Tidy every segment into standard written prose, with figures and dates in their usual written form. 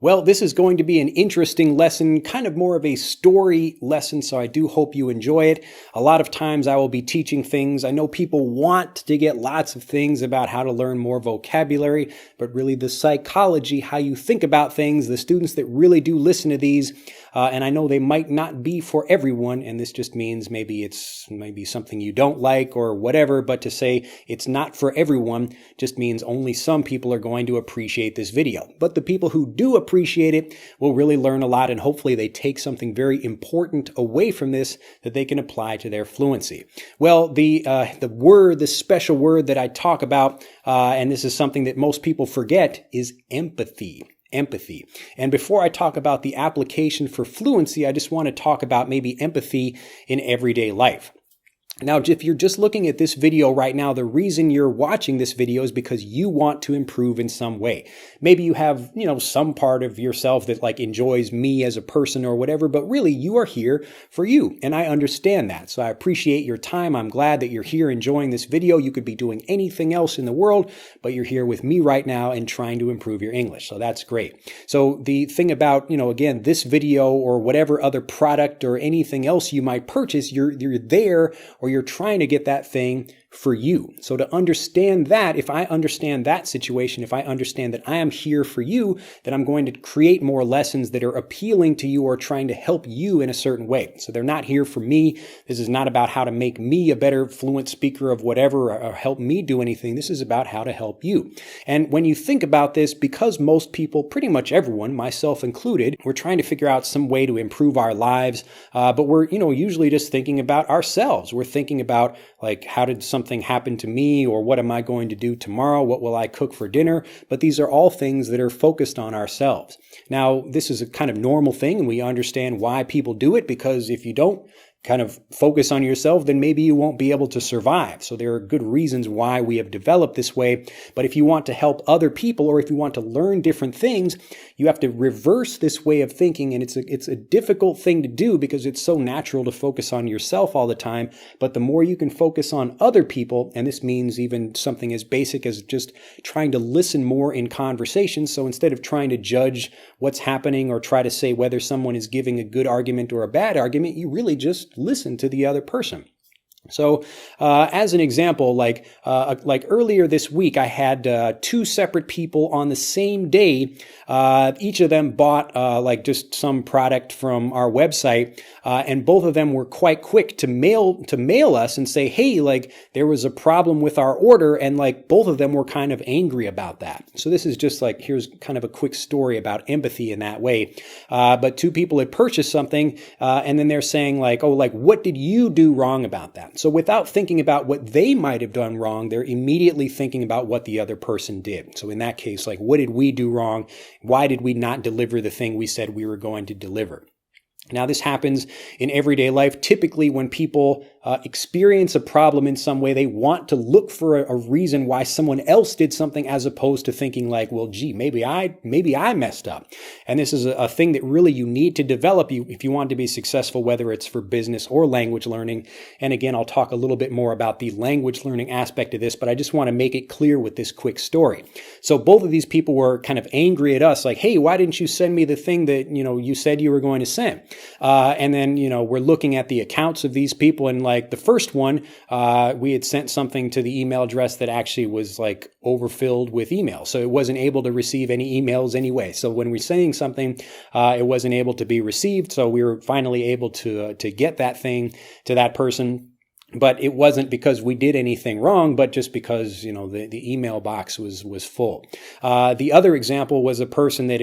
Well, this is going to be an interesting lesson, kind of more of a story lesson, so I do hope you enjoy it. A lot of times I will be teaching things. I know people want to get lots of things about how to learn more vocabulary, but really the psychology, how you think about things, the students that really do listen to these, and I know they might not be for everyone, and this just means maybe it's something you don't like or whatever, but to say it's not for everyone just means only some people are going to appreciate this video. But the people who do appreciate it will really learn a lot, and hopefully they take something very important away from this that they can apply to their fluency. Well, the special word that I talk about, and this is something that most people forget, is empathy. Empathy. And before I talk about the application for fluency, I just want to talk about maybe empathy in everyday life. Now, if you're just looking at this video right now, the reason you're watching this video is because you want to improve in some way. Maybe you have, some part of yourself that enjoys me as a person or whatever, but really you are here for you. And I understand that. So I appreciate your time. I'm glad that you're here enjoying this video. You could be doing anything else in the world, but you're here with me right now and trying to improve your English. So that's great. So the thing about, again, this video or whatever other product or anything else you might purchase, you're there, or you're trying to get that thing for you. So to understand that, if I understand that situation, if I understand that I am here for you, then I'm going to create more lessons that are appealing to you or trying to help you in a certain way. So they're not here for me. This is not about how to make me a better fluent speaker of whatever or help me do anything. This is about how to help you. And when you think about this, because most people, pretty much everyone, myself included, we're trying to figure out some way to improve our lives, but we're, usually just thinking about ourselves. We're thinking about how did something happen to me, or what am I going to do tomorrow? What will I cook for dinner? But these are all things that are focused on ourselves. Now, this is a kind of normal thing, and we understand why people do it, because if you don't kind of focus on yourself, then maybe you won't be able to survive. So there are good reasons why we have developed this way. But if you want to help other people, or if you want to learn different things, you have to reverse this way of thinking. And it's a difficult thing to do because it's so natural to focus on yourself all the time. But the more you can focus on other people, and this means even something as basic as just trying to listen more in conversations. So instead of trying to judge what's happening or try to say whether someone is giving a good argument or a bad argument, you really just listen to the other person. So, as an example, like earlier this week, I had two separate people on the same day. Each of them bought just some product from our website, and both of them were quite quick to mail us and say, "Hey, there was a problem with our order," and both of them were kind of angry about that. So this is just here's kind of a quick story about empathy in that way. But two people had purchased something, and then they're saying what did you do wrong about that? So without thinking about what they might have done wrong, they're immediately thinking about what the other person did. So in that case, what did we do wrong? Why did we not deliver the thing we said we were going to deliver? Now, this happens in everyday life. Typically, when people experience a problem in some way, they want to look for a reason why someone else did something, as opposed to thinking maybe I messed up. And this is a thing that really you need to develop if you want to be successful, whether it's for business or language learning. And again, I'll talk a little bit more about the language learning aspect of this, but I just want to make it clear with this quick story. So both of these people were kind of angry at us, hey, why didn't you send me the thing that, you said you were going to send? And then, we're looking at the accounts of these people, and the first one, we had sent something to the email address that actually was overfilled with email. So it wasn't able to receive any emails anyway. So when we're sending something, it wasn't able to be received. So we were finally able to get that thing to that person. But it wasn't because we did anything wrong, but just because, the email box was full. The other example was a person that,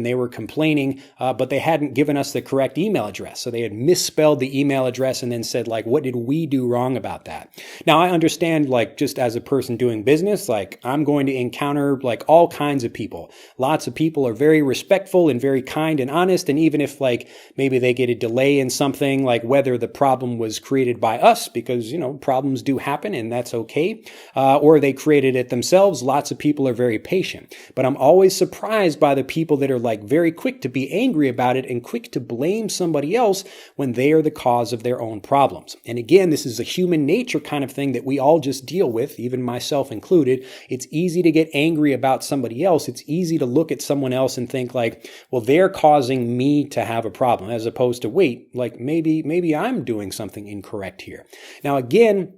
they were complaining, but they hadn't given us the correct email address. So they had misspelled the email address and then said, what did we do wrong about that? Now, I understand, just as a person doing business, I'm going to encounter, all kinds of people. Lots of people are very respectful and very kind and honest. And even if, maybe they get a delay in something, whether the problem was created by us, because because, problems do happen and that's okay. Or they created it themselves. Lots of people are very patient. But I'm always surprised by the people that are like very quick to be angry about it and quick to blame somebody else when they are the cause of their own problems. And again, this is a human nature kind of thing that we all just deal with, even myself included. It's easy to get angry about somebody else. It's easy to look at someone else and think like, well, they're causing me to have a problem, as opposed to, wait, like maybe I'm doing something incorrect here. Now, again,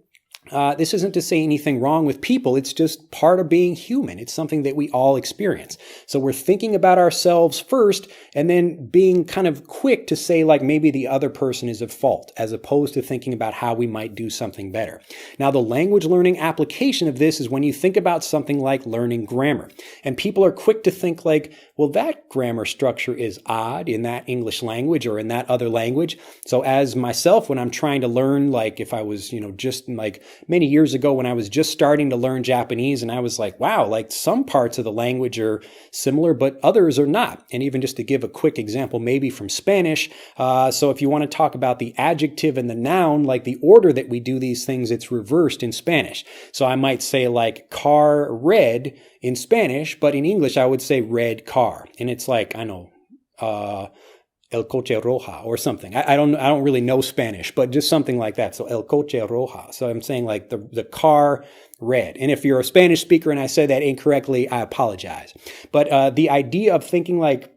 this isn't to say anything wrong with people. It's just part of being human. It's something that we all experience. So we're thinking about ourselves first and then being kind of quick to say like maybe the other person is at fault, as opposed to thinking about how we might do something better. Now, the language learning application of this is when you think about something like learning grammar. And people are quick to think like, well, that grammar structure is odd in that English language or in that other language. So as myself, when I'm trying to learn, like if I was, just like many years ago when I was just starting to learn Japanese, and I was like, wow, like some parts of the language are similar, but others are not. And even just to give a quick example, maybe from Spanish. So if you want to talk about the adjective and the noun, like the order that we do these things, it's reversed in Spanish. So I might say like car red in Spanish, but in English, I would say red car. And it's like, I know, el coche roja or something. I don't really know Spanish, but just something like that. So el coche roja. So I'm saying like the car red. And if you're a Spanish speaker and I said that incorrectly, I apologize. But the idea of thinking like,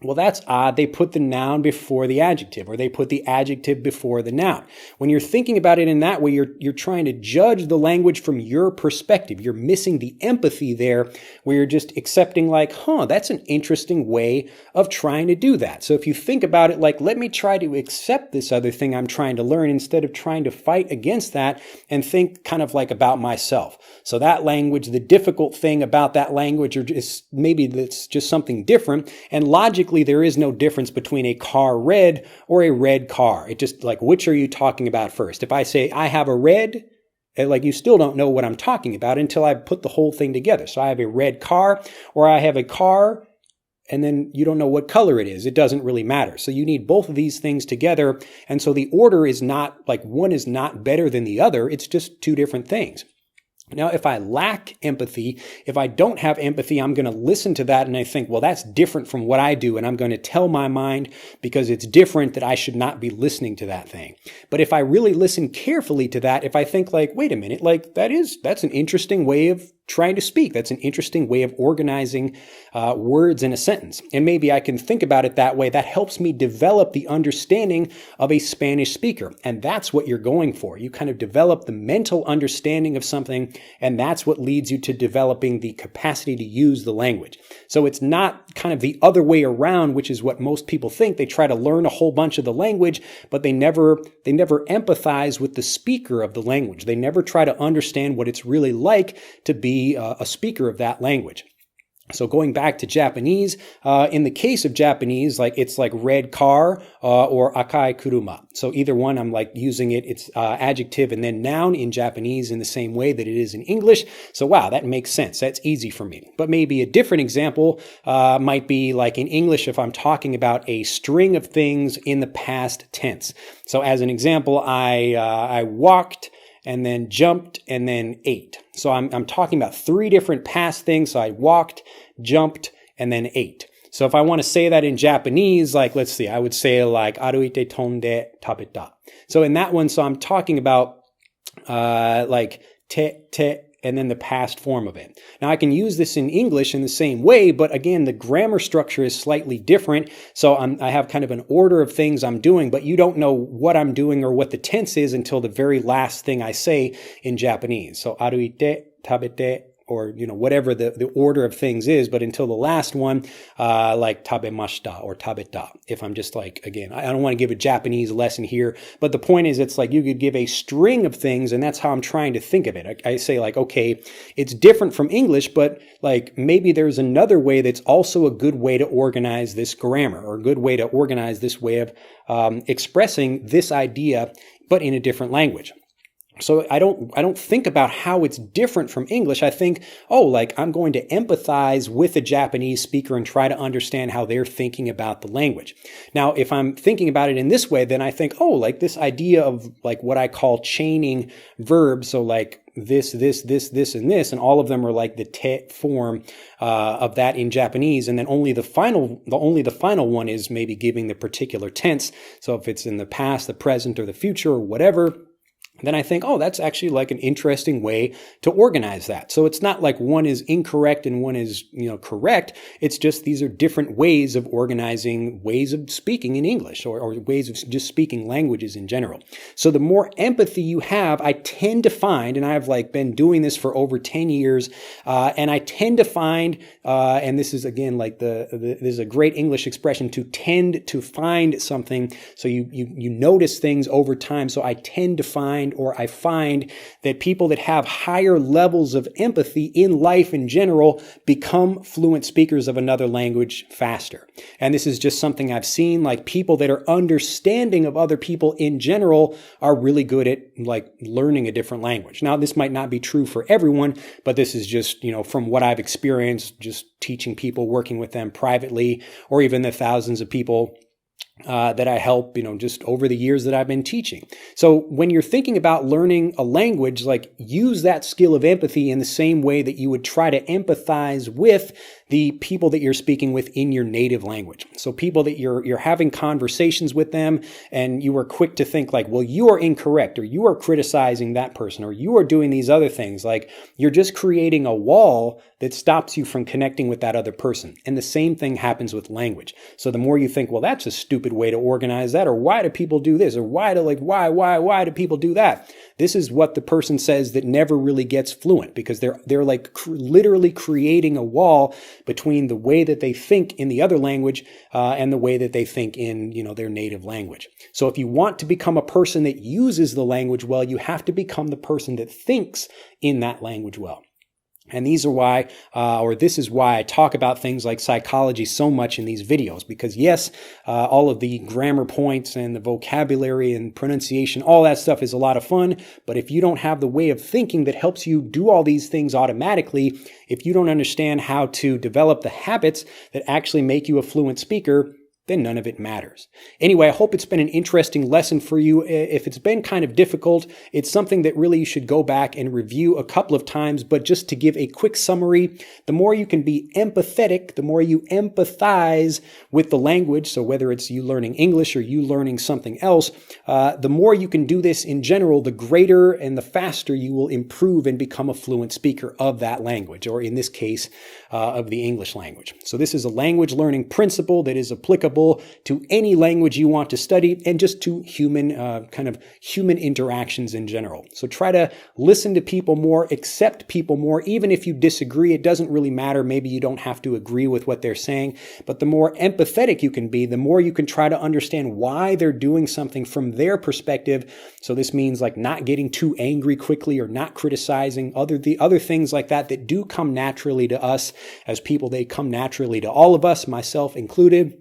well, that's odd. They put the noun before the adjective, or they put the adjective before the noun. When you're thinking about it in that way, you're trying to judge the language from your perspective. You're missing the empathy there, where you're just accepting like, that's an interesting way of trying to do that. So if you think about it like, let me try to accept this other thing I'm trying to learn instead of trying to fight against that, and think kind of like about myself. So that language, the difficult thing about that language, or just maybe that's just something different, and logically, there is no difference between a car red or a red car. It just like, which are you talking about first? If I say I have a red, like you still don't know what I'm talking about until I put the whole thing together. So I have a red car, or I have a car, and then you don't know what color it is. It doesn't really matter. So you need both of these things together. And so the order is not like one is not better than the other. It's just two different things. Now, if I lack empathy, if I don't have empathy, I'm going to listen to that and I think, well, that's different from what I do. And I'm going to tell my mind, because it's different, that I should not be listening to that thing. But if I really listen carefully to that, if I think like, wait a minute, like that's an interesting way of trying to speak. That's an interesting way of organizing words in a sentence. And maybe I can think about it that way. That helps me develop the understanding of a Spanish speaker. And that's what you're going for. You kind of develop the mental understanding of something, and that's what leads you to developing the capacity to use the language. So it's not kind of the other way around, which is what most people think. They try to learn a whole bunch of the language, but they never empathize with the speaker of the language. They never try to understand what it's really like to be a speaker of that language. So going back to Japanese, in the case of Japanese, like it's like red car or akai kuruma. So either one, I'm like using it. It's adjective and then noun in Japanese in the same way that it is in English. So wow, that makes sense. That's easy for me. But maybe a different example might be like in English if I'm talking about a string of things in the past tense. So as an example, I walked and then jumped and then ate. So I'm talking about three different past things. So I walked, jumped, and then ate. So if I want to say that in Japanese, like, let's see, I would say like, aruite tonde tabeta. So in that one, so I'm talking about like te, and then the past form of it. Now I can use this in English in the same way, but again, the grammar structure is slightly different. So I have kind of an order of things I'm doing, but you don't know what I'm doing or what the tense is until the very last thing I say in Japanese. So aruite, tabete, or whatever the order of things is, but until the last one, like tabemashita or tabeta. If I'm just like, again, I don't want to give a Japanese lesson here, but the point is it's like you could give a string of things, and that's how I'm trying to think of it. I say like, okay, it's different from English, but like maybe there's another way that's also a good way to organize this grammar, or a good way to organize this way of expressing this idea, but in a different language. So I don't think about how it's different from English. I think, oh, like I'm going to empathize with a Japanese speaker and try to understand how they're thinking about the language. Now, if I'm thinking about it in this way, then I think, oh, like this idea of like what I call chaining verbs. So like this, and this, and all of them are like the te form of that in Japanese, and then only the final one is maybe giving the particular tense. So if it's in the past, the present, or the future, or whatever, then I think, oh, that's actually like an interesting way to organize that. So it's not like one is incorrect and one is, correct. It's just these are different ways of organizing ways of speaking in English or ways of just speaking languages in general. So the more empathy you have, I tend to find, and I've like been doing this for over 10 years, and I tend to find, and this is again like this is a great English expression, to tend to find something. So you notice things over time. So I tend to find, or I find that people that have higher levels of empathy in life in general become fluent speakers of another language faster. And this is just something I've seen, like people that are understanding of other people in general are really good at like learning a different language. Now, this might not be true for everyone, but this is just, from what I've experienced, just teaching people, working with them privately, or even the thousands of people that I help, just over the years that I've been teaching. So when you're thinking about learning a language, like use that skill of empathy in the same way that you would try to empathize with the people that you're speaking with in your native language. So people that you're having conversations with them, and you are quick to think like, well, you are incorrect, or you are criticizing that person, or you are doing these other things. Like you're just creating a wall that stops you from connecting with that other person. And the same thing happens with language. So the more you think, well, that's a stupid way to organize that, or why do people do this, or why do people do that? This is what the person says that never really gets fluent, because they're like literally creating a wall between the way that they think in the other language and the way that they think in their native language. So if you want to become a person that uses the language well, you have to become the person that thinks in that language well. And these are why, this is why I talk about things like psychology so much in these videos, because yes, all of the grammar points and the vocabulary and pronunciation, all that stuff is a lot of fun. But if you don't have the way of thinking that helps you do all these things automatically, if you don't understand how to develop the habits that actually make you a fluent speaker, then none of it matters. Anyway, I hope it's been an interesting lesson for you. If it's been kind of difficult, it's something that really you should go back and review a couple of times. But just to give a quick summary, the more you can be empathetic, the more you empathize with the language, so whether it's you learning English or you learning something else, the more you can do this in general, the greater and the faster you will improve and become a fluent speaker of that language, or in this case, of the English language. So this is a language learning principle that is applicable to any language you want to study, and just to human interactions in general. So try to listen to people more, accept people more, even if you disagree. It doesn't really matter. Maybe you don't have to agree with what they're saying, but the more empathetic you can be, the more you can try to understand why they're doing something from their perspective. So this means like not getting too angry quickly, or not criticizing the other things like that do come naturally to us as people. They come naturally to all of us, myself included.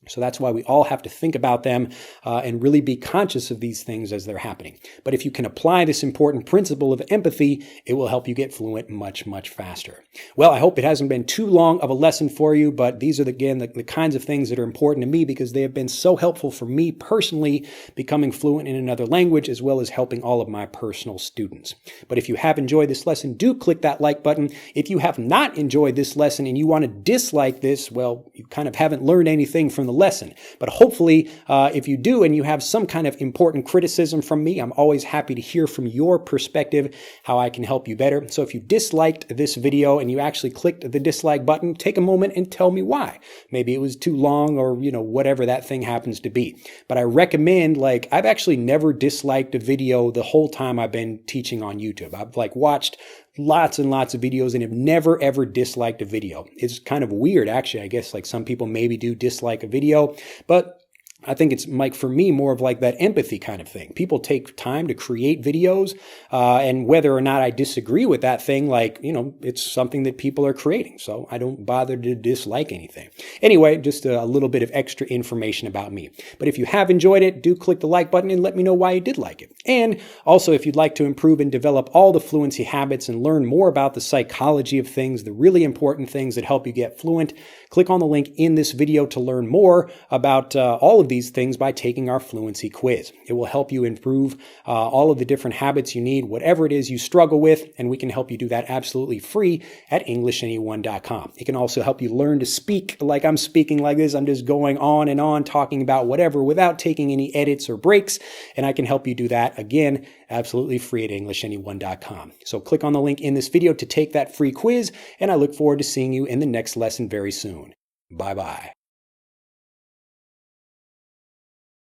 So that's why we all have to think about them and really be conscious of these things as they're happening. But if you can apply this important principle of empathy, it will help you get fluent much, much faster. Well, I hope it hasn't been too long of a lesson for you, but these are, again, the kinds of things that are important to me, because they have been so helpful for me personally, becoming fluent in another language, as well as helping all of my personal students. But if you have enjoyed this lesson, do click that like button. If you have not enjoyed this lesson and you want to dislike this, well, you kind of haven't learned anything from the lesson. But hopefully, if you do and you have some kind of important criticism from me, I'm always happy to hear from your perspective how I can help you better. So if you disliked this video and you actually clicked the dislike button, take a moment and tell me why. Maybe it was too long, or whatever that thing happens to be. But I recommend, I've actually never disliked a video the whole time I've been teaching on YouTube. I've watched lots and lots of videos and have never ever disliked a video. It's kind of weird, actually. I guess some people maybe do dislike a video, but I think it's, Mike, for me, more of like that empathy kind of thing. People take time to create videos, and whether or not I disagree with that thing, like, it's something that people are creating. So I don't bother to dislike anything. Anyway, just a little bit of extra information about me. But if you have enjoyed it, do click the like button and let me know why you did like it. And also, if you'd like to improve and develop all the fluency habits and learn more about the psychology of things, the really important things that help you get fluent, click on the link in this video to learn more about all of these things by taking our fluency quiz. It will help you improve all of the different habits you need, whatever it is you struggle with, and we can help you do that absolutely free at EnglishAnyone.com. It can also help you learn to speak like I'm speaking like this. I'm just going on and on talking about whatever without taking any edits or breaks, and I can help you do that, again, absolutely free at EnglishAnyone.com. So click on the link in this video to take that free quiz, and I look forward to seeing you in the next lesson very soon. Bye-bye.